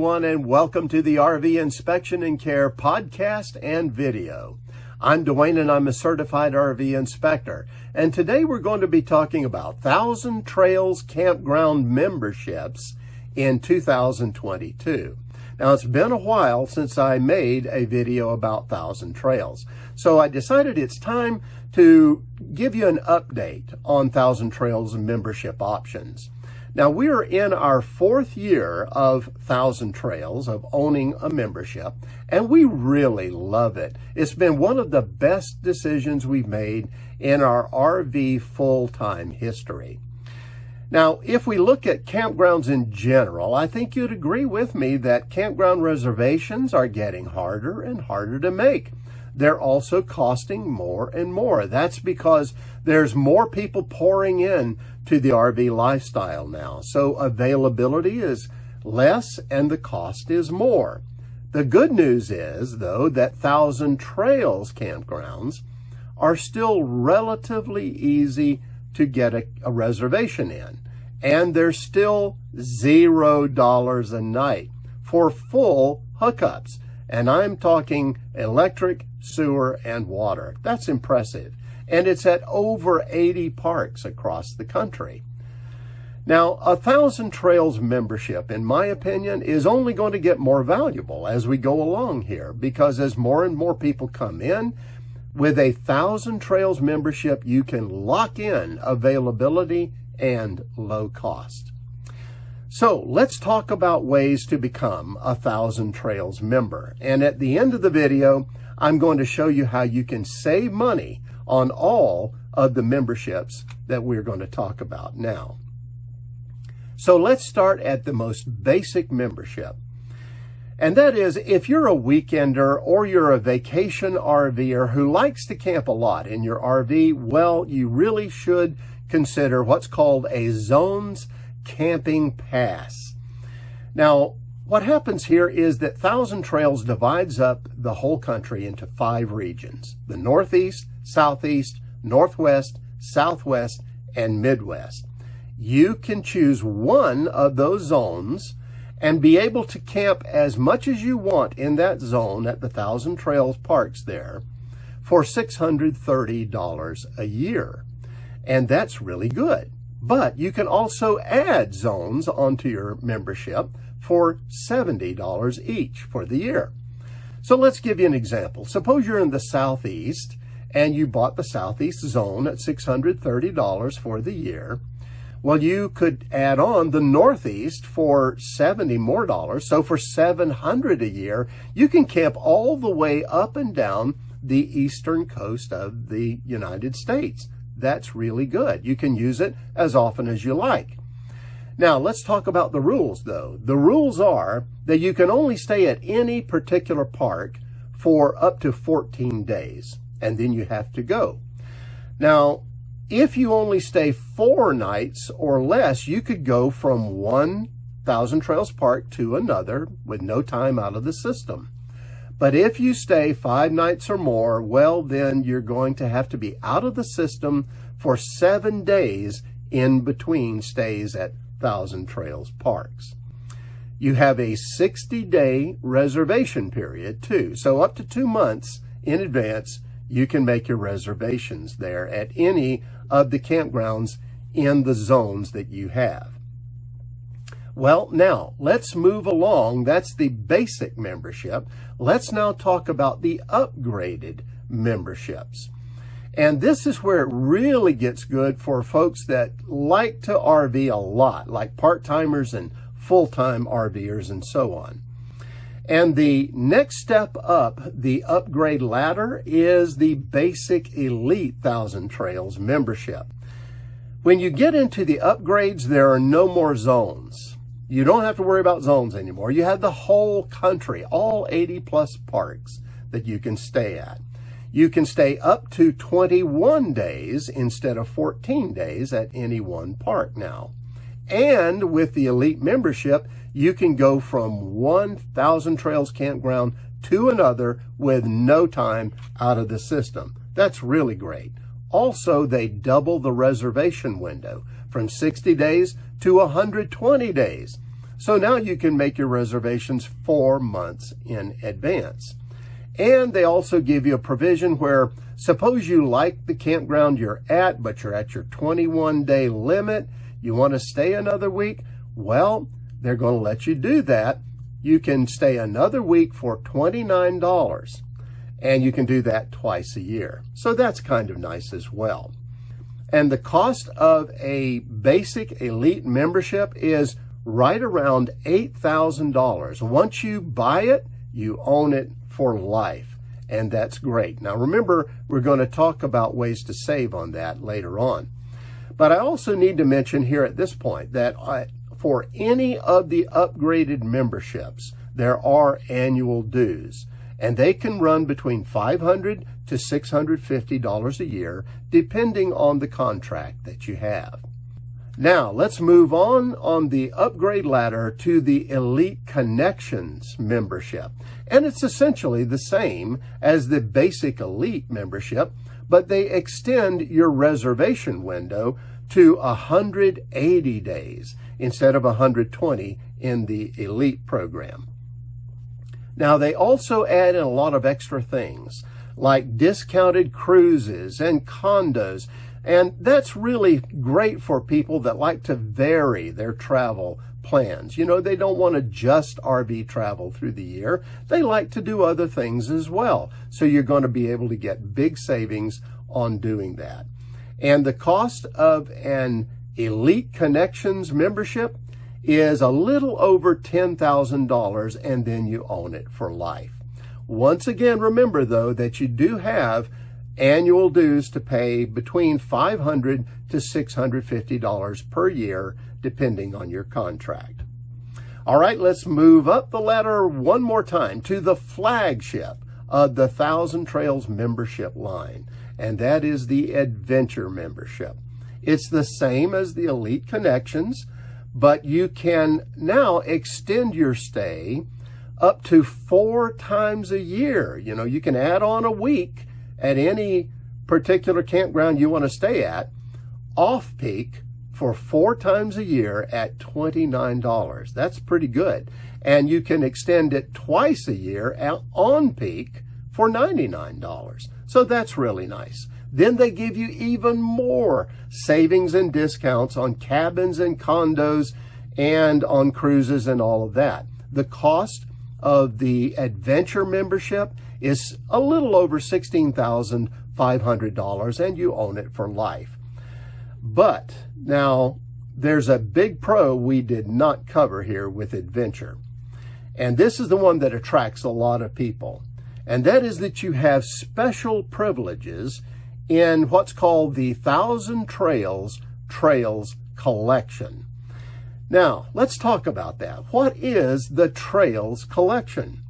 everyone, and welcome to the RV Inspection and Care podcast and video. I'm Dwayne, and I'm a certified RV inspector. And today we're going to be talking about 1,000 Trails campground memberships in 2022. Now, it's been a while since I made a video about 1,000 Trails. So I decided it's time to give you an update on 1,000 Trails membership options. Now, we are in our 4th year of 1,000 Trails, of owning a membership, and we really love it. It's been one of the best decisions we've made in our RV full-time history. Now, if we look at campgrounds in general, I think you'd agree with me that campground reservations are getting harder and harder to make. They're also costing more and more. That's because there's more people pouring in to the RV lifestyle now. So availability is less and the cost is more. The good news is, though, that 1,000 Trails campgrounds are still relatively easy to get a reservation in. And they're still $0 a night for full hookups. And I'm talking electric, sewer, and water. That's impressive. And it's at over 80 parks across the country. Now, 1,000 Trails membership, in my opinion, is only going to get more valuable as we go along here, because as more and more people come in, with 1,000 Trails membership, you can lock in availability and low cost. So let's talk about ways to become a 1,000 Trails member. And at the end of the video, I'm going to show you how you can save money on all of the memberships that we're going to talk about now. So let's start at the most basic membership. And that is, if you're a weekender or you're a vacation RVer who likes to camp a lot in your RV, well, you really should consider what's called a Zones Camping Pass. Now, what happens here is that 1,000 Trails divides up the whole country into 5 regions: the Northeast, Southeast, Northwest, Southwest, and Midwest. You can choose one of those zones and be able to camp as much as you want in that zone at the 1,000 Trails parks there for $630 a year. And that's really good. But you can also add zones onto your membership for $70 each for the year. So let's give you an example. Suppose you're in the Southeast and you bought the Southeast zone at $630 for the year. Well, you could add on the Northeast for $70 more. So for $700 a year, you can camp all the way up and down the eastern coast of the United States. That's really good. You can use it as often as you like. Now, let's talk about the rules, though. The rules are that you can only stay at any particular park for up to 14 days, and then you have to go. Now, if you only stay 4 nights or less, you could go from one 1,000 Trails park to another with no time out of the system. But if you stay 5 nights or more, well, then you're going to have to be out of the system for 7 days in between stays at 1,000 Trails parks. You have a 60-day reservation period, too. So up to 2 months in advance, you can make your reservations there at any of the campgrounds in the zones that you have. Well, now, let's move along. That's the basic membership. Let's now talk about the upgraded memberships. And this is where it really gets good for folks that like to RV a lot, like part-timers and full-time RVers and so on. And the next step up the upgrade ladder is the basic Elite 1,000 Trails membership. When you get into the upgrades, there are no more zones. You don't have to worry about zones anymore. You have the whole country, all 80 plus parks that you can stay at. You can stay up to 21 days instead of 14 days at any one park now. And with the Elite membership, you can go from 1,000 Trails campground to another with no time out of the system. That's really great. Also, they double the reservation window from 60 days to 120 days. So now you can make your reservations 4 months in advance. And they also give you a provision where, suppose you like the campground you're at, but you're at your 21-day limit, you want to stay another week, well, they're going to let you do that. You can stay another week for $29, and you can do that twice a year. So that's kind of nice as well. And the cost of a basic elite membership is right around $8,000. Once you buy it, you own it for life, and that's great. Now remember, we're going to talk about ways to save on that later on. But I also need to mention here at this point that for any of the upgraded memberships, there are annual dues, and they can run between $500 to $650 a year, depending on the contract that you have. Now, let's move on the upgrade ladder to the Elite Connections membership. And it's essentially the same as the basic Elite membership, but they extend your reservation window to 180 days instead of 120 in the Elite program. Now, they also add in a lot of extra things like discounted cruises and condos. And that's really great for people that like to vary their travel plans. You know, they don't want to just RV travel through the year. They like to do other things as well. So you're going to be able to get big savings on doing that. And the cost of an Elite Connections membership is a little over $10,000, and then you own it for life. Once again, remember though that you do have annual dues to pay between $500 to $650 per year, depending on your contract. All right, let's move up the ladder one more time to the flagship of the Thousand Trails membership line, and that is the Adventure membership. It's the same as the Elite Connections, but you can now extend your stay up to 4 times a year. You know, you can add on a week at any particular campground you want to stay at, off-peak, for 4 times a year at $29. That's pretty good. And you can extend it twice a year at on-peak for $99. So that's really nice. Then they give you even more savings and discounts on cabins and condos and on cruises and all of that. The cost of the Adventure membership is a little over $16,500, and you own it for life. But now there's a big pro we did not cover here with Adventure. And this is the one that attracts a lot of people. And that is that you have special privileges in what's called the Thousand Trails Collection. Now, let's talk about that. What is the Trails Collection?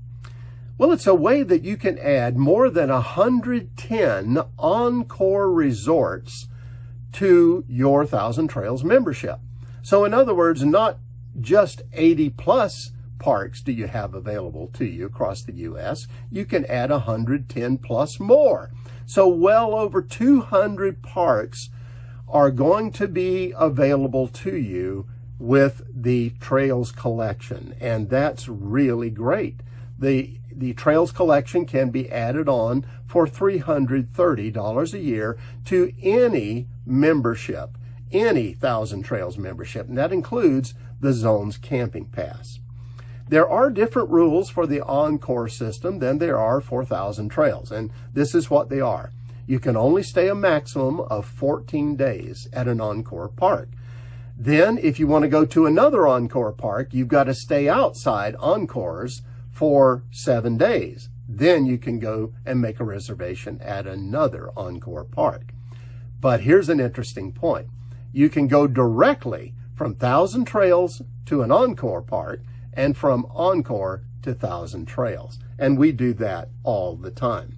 Well, it's a way that you can add more than 110 encore resorts to your Thousand Trails membership. So in other words, not just 80 plus parks do you have available to you across the U.S. You can add 110 plus more. So well over 200 parks are going to be available to you with the Trails Collection, and that's really great. The Trails Collection can be added on for $330 a year to any membership, any Thousand Trails membership, and that includes the Zones Camping Pass. There are different rules for the Encore system than there are for Thousand Trails, and this is what they are. You can only stay a maximum of 14 days at an Encore park. Then, if you want to go to another Encore park, you've got to stay outside Encores for 7 days. Then you can go and make a reservation at another Encore park. But here's an interesting point. You can go directly from Thousand Trails to an Encore park and from Encore to Thousand Trails. And we do that all the time.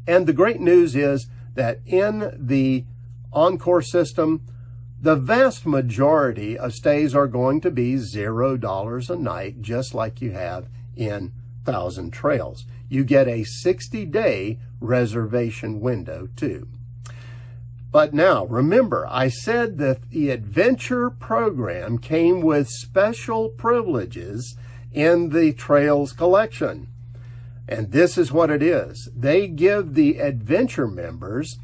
And the great news is that in the Encore system, the vast majority of stays are going to be $0 a night, just like you have in Thousand Trails. You get a 60-day reservation window too. But now, remember, I said that the adventure program came with special privileges in the Trails collection. And this is what it is. They give the adventure members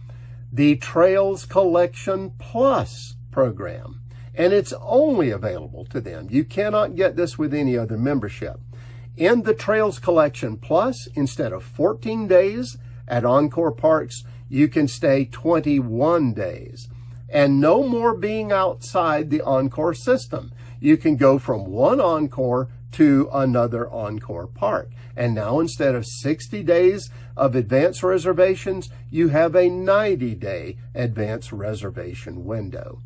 the Trails Collection Plus program. And it's only available to them. You cannot get this with any other membership. In the Trails Collection Plus, instead of 14 days at Encore Parks, you can stay 21 days. And no more being outside the Encore system. You can go from one Encore to another Encore park. And now instead of 60 days of advance reservations, you have a 90-day advance reservation window.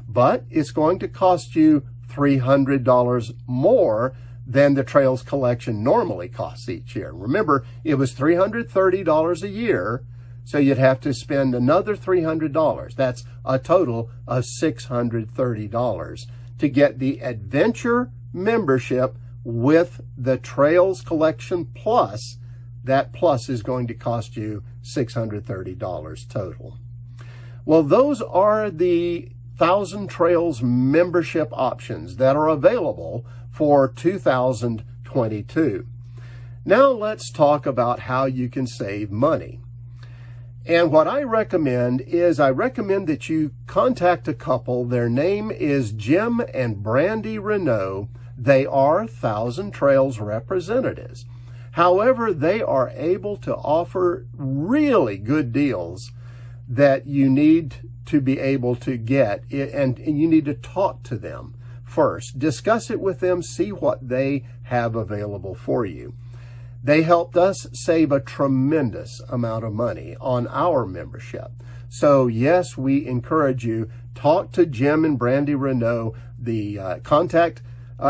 But it's going to cost you $300 more than the Trails collection normally costs each year. Remember, it was $330 a year, so you'd have to spend another $300. That's a total of $630 to get the adventure membership with the Trails Collection Plus. That plus is going to cost you $630 total. Well, those are the 1,000 Trails membership options that are available for 2022. Now let's talk about how you can save money. And what I recommend is that you contact a couple. Their name is Jim and Brandy Renault. They are 1,000 Trails representatives. However, they are able to offer really good deals that you need to be able to get, and you need to talk to them first. Discuss it with them, see what they have available for you. They helped us save a tremendous amount of money on our membership. So yes, we encourage you, talk to Jim and Brandy Renault. The contact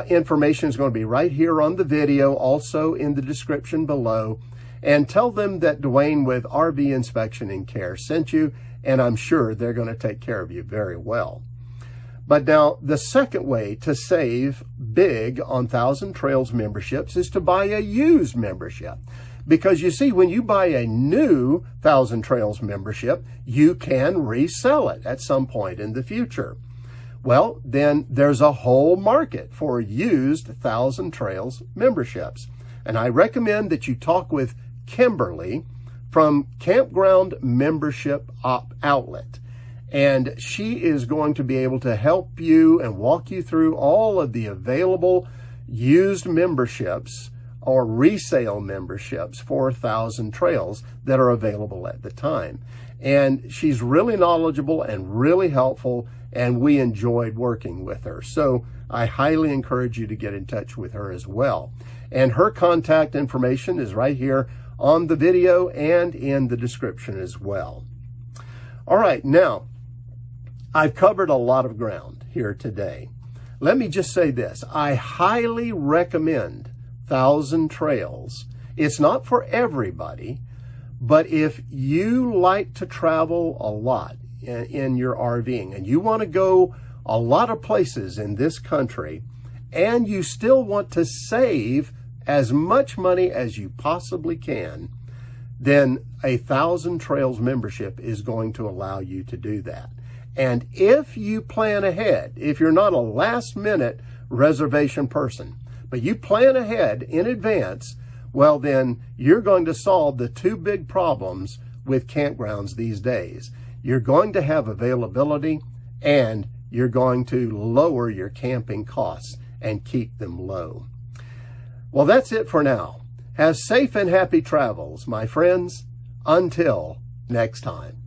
information is going to be right here on the video, also in the description below. And tell them that Dwayne with RV Inspection and Care sent you, and I'm sure they're going to take care of you very well. But now, the second way to save big on 1,000 Trails memberships is to buy a used membership. Because you see, when you buy a new 1,000 Trails membership, you can resell it at some point in the future. Well, then there's a whole market for used 1,000 Trails memberships. And I recommend that you talk with Kimberly from Campground Membership Outlet. And she is going to be able to help you and walk you through all of the available used memberships or resale memberships for 1,000 Trails that are available at the time. And she's really knowledgeable and really helpful, and we enjoyed working with her. So I highly encourage you to get in touch with her as well. And her contact information is right here on the video and in the description as well. All right, now, I've covered a lot of ground here today. Let me just say this. I highly recommend 1,000 Trails. It's not for everybody, but if you like to travel a lot in your RVing and you want to go a lot of places in this country and you still want to save as much money as you possibly can, then a 1,000 Trails membership is going to allow you to do that. And if you plan ahead, if you're not a last-minute reservation person, but you plan ahead in advance, well, then you're going to solve the two big problems with campgrounds these days. You're going to have availability, and you're going to lower your camping costs and keep them low. Well, that's it for now. Have safe and happy travels, my friends. Until next time.